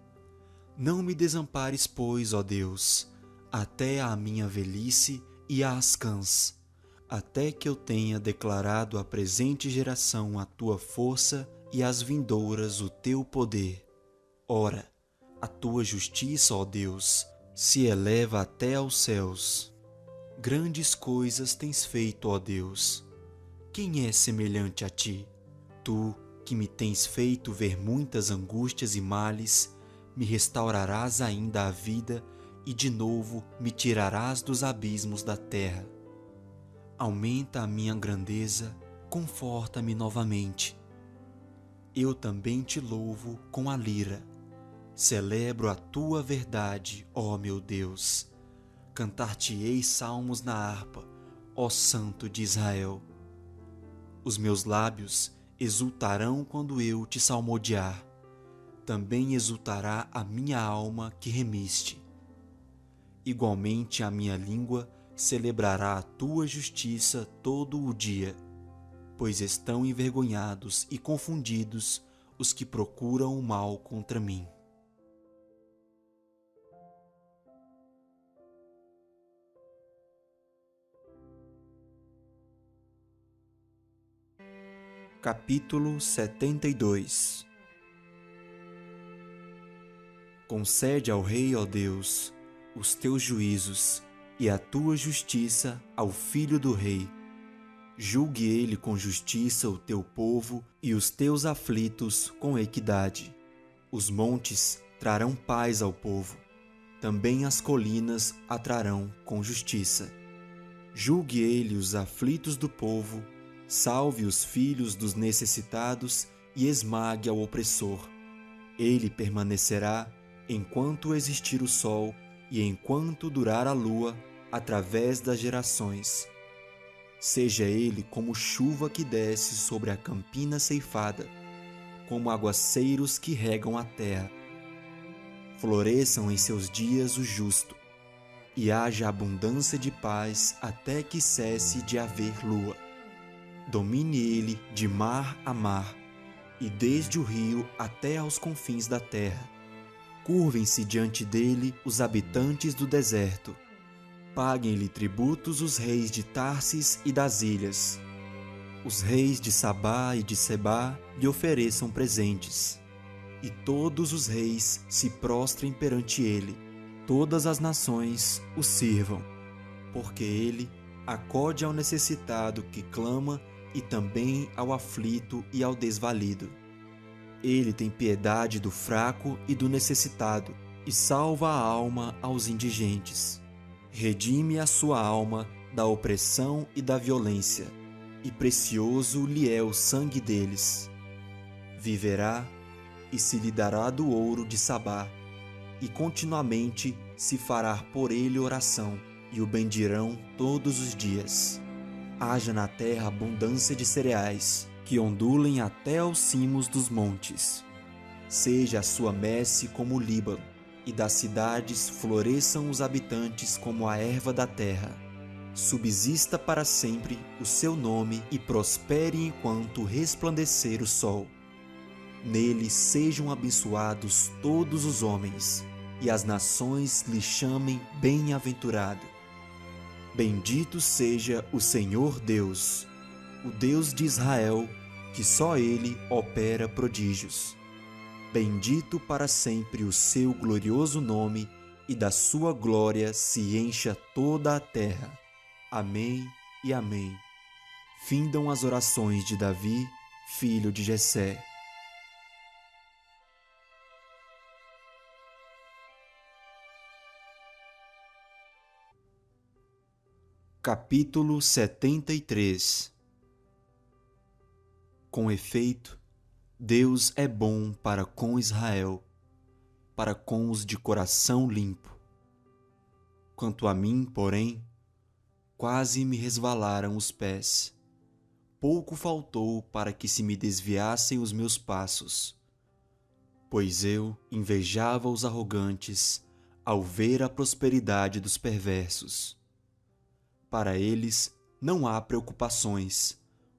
Não me desampares, pois, ó Deus, até a minha velhice e às cãs, até que eu tenha declarado à presente geração a tua força e às vindouras o teu poder. Ora, a tua justiça, ó Deus, se eleva até aos céus. Grandes coisas tens feito, ó Deus. Quem é semelhante a ti? Tu, que me tens feito ver muitas angústias e males, me restaurarás ainda a vida e de novo me tirarás dos abismos da terra. Aumenta a minha grandeza, conforta-me novamente. Eu também te louvo com a lira. Celebro a tua verdade, ó meu Deus. Cantar-te-ei salmos na harpa, ó Santo de Israel. Os meus lábios exultarão quando eu te salmodiar. Também exultará a minha alma que remiste. Igualmente a minha língua celebrará a tua justiça todo o dia, pois estão envergonhados e confundidos os que procuram o mal contra mim. Capítulo 72. Concede ao rei, ó Deus, os teus juízos e a tua justiça ao filho do rei. Julgue ele com justiça o teu povo e os teus aflitos com equidade. Os montes trarão paz ao povo, também as colinas a trarão com justiça. Julgue ele os aflitos do povo, salve os filhos dos necessitados e esmague ao opressor. Ele permanecerá enquanto existir o sol e enquanto durar a lua, através das gerações. Seja ele como chuva que desce sobre a campina ceifada, como aguaceiros que regam a terra. Floresçam em seus dias o justo, e haja abundância de paz até que cesse de haver lua. Domine ele de mar a mar, e desde o rio até aos confins da terra. Curvem-se diante dele os habitantes do deserto. Paguem-lhe tributos os reis de Tarsis e das ilhas. Os reis de Sabá e de Sebá lhe ofereçam presentes. E todos os reis se prostrem perante ele. Todas as nações o sirvam, porque ele acode ao necessitado que clama e também ao aflito e ao desvalido. Ele tem piedade do fraco e do necessitado, e salva a alma aos indigentes. Redime a sua alma da opressão e da violência, e precioso lhe é o sangue deles. Viverá e se lhe dará do ouro de Sabá, e continuamente se fará por ele oração, e o bendirão todos os dias. Haja na terra abundância de cereais, que ondulem até aos cimos dos montes. Seja a sua messe como o Líbano, e das cidades floresçam os habitantes como a erva da terra. Subsista para sempre o seu nome e prospere enquanto resplandecer o sol. Nele sejam abençoados todos os homens, e as nações lhe chamem bem-aventurado. Bendito seja o Senhor Deus, o Deus de Israel, que só Ele opera prodígios. Bendito para sempre o seu glorioso nome, e da sua glória se encha toda a terra. Amém e amém. Findam as orações de Davi, filho de Jessé. Capítulo 73. Com efeito, Deus é bom para com Israel, para com os de coração limpo. Quanto a mim, porém, quase me resvalaram os pés. Pouco faltou para que se me desviassem os meus passos, pois eu invejava os arrogantes ao ver a prosperidade dos perversos. Para eles não há preocupações,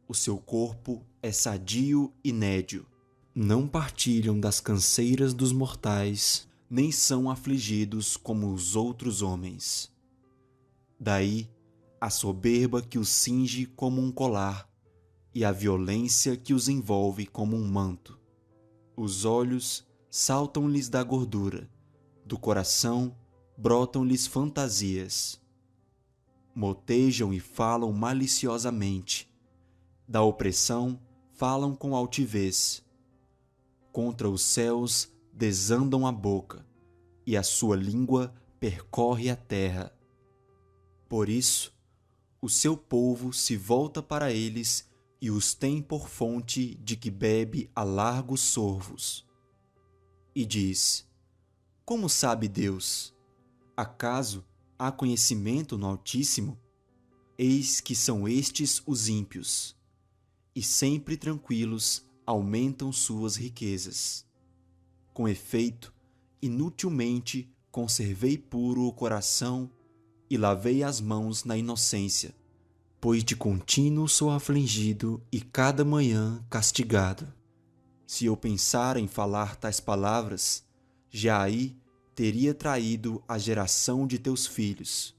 o seu corpo é sadio e nédio. Não partilham das canseiras dos mortais, nem são afligidos como os outros homens. Daí a soberba que os cinge como um colar, e a violência que os envolve como um manto. Os olhos saltam-lhes da gordura, do coração brotam-lhes fantasias. Motejam e falam maliciosamente. Da opressão falam com altivez. Contra os céus desandam a boca, e a sua língua percorre a terra. Por isso, o seu povo se volta para eles e os tem por fonte de que bebe a largos sorvos. E diz: como sabe Deus? Acaso há conhecimento no Altíssimo? Eis que são estes os ímpios, e sempre tranquilos aumentam suas riquezas. Com efeito, inutilmente conservei puro o coração e lavei as mãos na inocência, pois de contínuo sou afligido e cada manhã castigado. Se eu pensar em falar tais palavras, já aí teria traído a geração de teus filhos.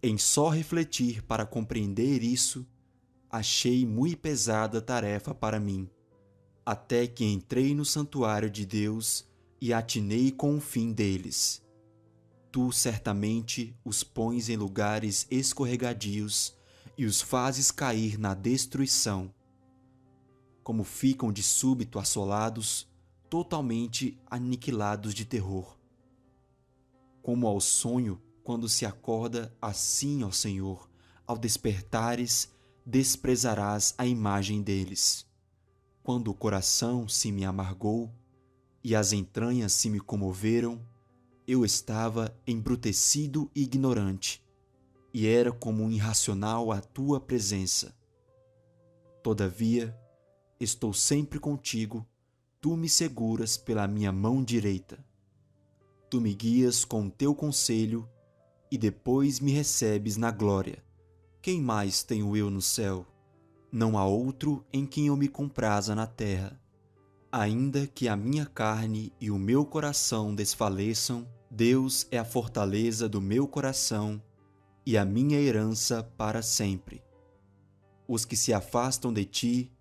Em só refletir para compreender isso, achei muito pesada tarefa para mim, até que entrei no santuário de Deus e atinei com o fim deles. Tu certamente os pões em lugares escorregadios e os fazes cair na destruição. Como ficam de súbito assolados, totalmente aniquilados de terror. Como ao sonho, quando se acorda, assim, ó Senhor, ao despertares, desprezarás a imagem deles. Quando o coração se me amargou e as entranhas se me comoveram, eu estava embrutecido e ignorante, e era como um irracional à tua presença. Todavia, estou sempre contigo, tu me seguras pela minha mão direita. Tu me guias com teu conselho e depois me recebes na glória. Quem mais tenho eu no céu? Não há outro em quem eu me compraza na terra. Ainda que a minha carne e o meu coração desfaleçam, Deus é a fortaleza do meu coração e a minha herança para sempre. Os que se afastam de ti,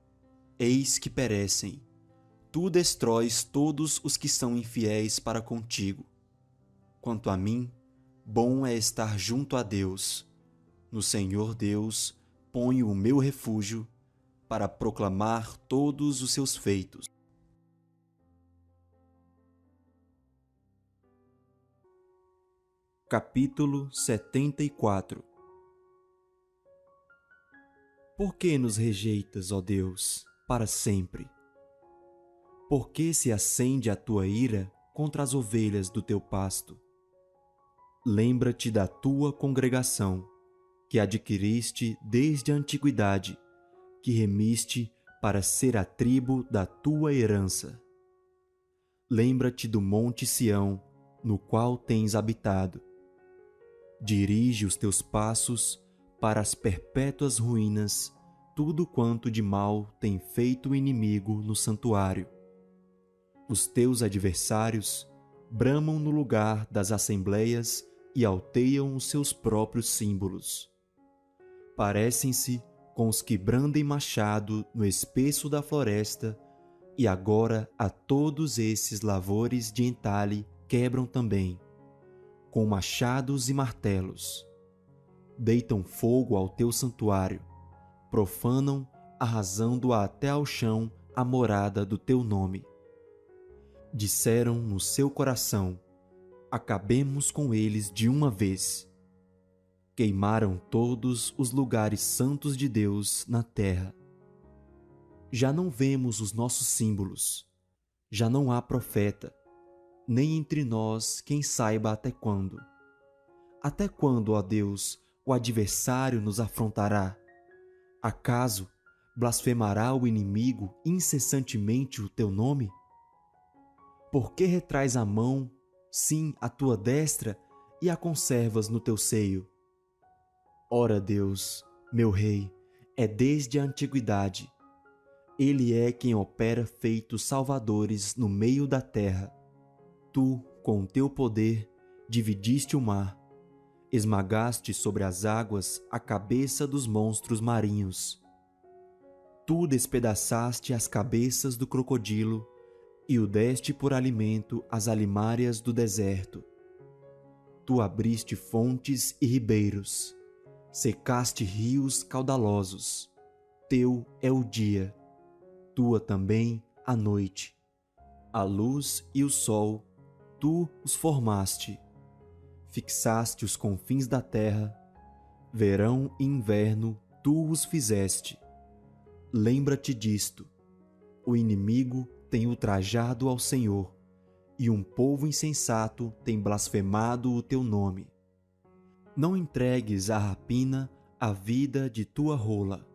eis que perecem. Tu destróis todos os que são infiéis para contigo. Quanto a mim, bom é estar junto a Deus. No Senhor Deus ponho o meu refúgio para proclamar todos os seus feitos. Capítulo 74. Por que nos rejeitas, ó Deus, para sempre? Por que se acende a tua ira contra as ovelhas do teu pasto? Lembra-te da tua congregação, que adquiriste desde a antiguidade, que remiste para ser a tribo da tua herança. Lembra-te do monte Sião, no qual tens habitado. Dirige os teus passos para as perpétuas ruínas, tudo quanto de mal tem feito o inimigo no santuário. Os teus adversários bramam no lugar das assembleias e alteiam os seus próprios símbolos. Parecem-se com os que brandem machado no espesso da floresta, e agora a todos esses lavores de entalhe quebram também, com machados e martelos. Deitam fogo ao teu santuário, profanam, arrasando até ao chão a morada do teu nome. Disseram no seu coração: acabemos com eles de uma vez. Queimaram todos os lugares santos de Deus na terra. Já não vemos os nossos símbolos, já não há profeta, nem entre nós quem saiba até quando. Até quando, ó Deus, o adversário nos afrontará? Acaso blasfemará o inimigo incessantemente o teu nome? Por que retrais a mão, sim, a tua destra, e a conservas no teu seio? Ora, Deus, meu Rei, é desde a antiguidade. Ele é quem opera feitos salvadores no meio da terra. Tu, com o teu poder, dividiste o mar, esmagaste sobre as águas a cabeça dos monstros marinhos. Tu despedaçaste as cabeças do crocodilo e o deste por alimento às alimárias do deserto. Tu abriste fontes e ribeiros, secaste rios caudalosos. Teu é o dia, tua também a noite. A luz e o sol, tu os formaste. Fixaste os confins da terra, verão e inverno tu os fizeste. Lembra-te disto: o inimigo tem ultrajado ao Senhor, e um povo insensato tem blasfemado o teu nome. Não entregues à rapina a vida de tua rola,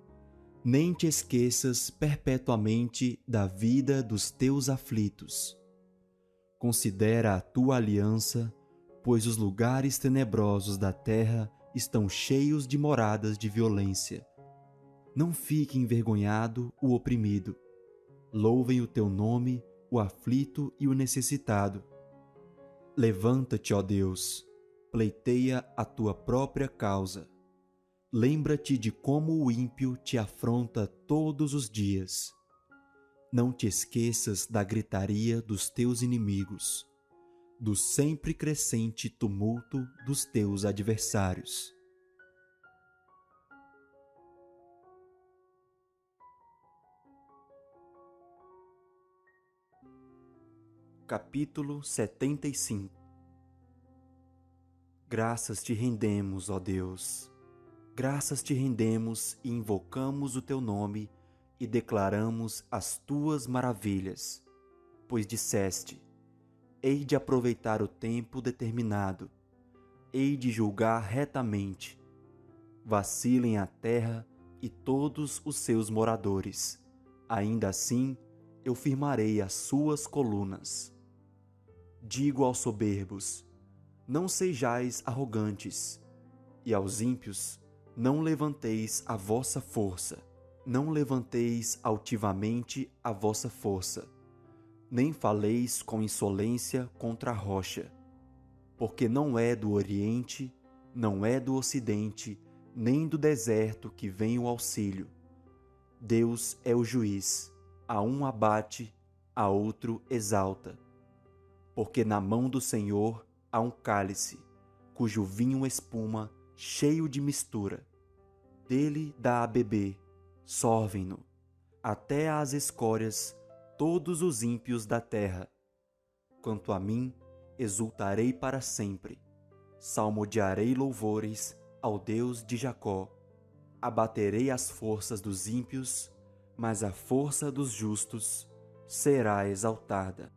nem te esqueças perpetuamente da vida dos teus aflitos. Considera a tua aliança, pois os lugares tenebrosos da terra estão cheios de moradas de violência. Não fique envergonhado o oprimido. Louvem o teu nome o aflito e o necessitado. Levanta-te, ó Deus, pleiteia a tua própria causa. Lembra-te de como o ímpio te afronta todos os dias. Não te esqueças da gritaria dos teus inimigos, do sempre crescente tumulto dos teus adversários. Capítulo 75. Graças te rendemos, ó Deus. Graças te rendemos e invocamos o teu nome e declaramos as tuas maravilhas, pois disseste: hei de aproveitar o tempo determinado, hei de julgar retamente. Vacilem a terra e todos os seus moradores, ainda assim eu firmarei as suas colunas. Digo aos soberbos: não sejais arrogantes, e aos ímpios: não levanteis a vossa força. Não levanteis altivamente a vossa força, nem faleis com insolência contra a rocha. Porque não é do Oriente, não é do Ocidente, nem do deserto que vem o auxílio. Deus é o juiz, a um abate, a outro exalta. Porque na mão do Senhor há um cálice, cujo vinho espuma, cheio de mistura. Dele dá a beber, sorvem-no, até às escórias, todos os ímpios da terra. Quanto a mim, exultarei para sempre, salmodiarei louvores ao Deus de Jacó. Abaterei as forças dos ímpios, mas a força dos justos será exaltada.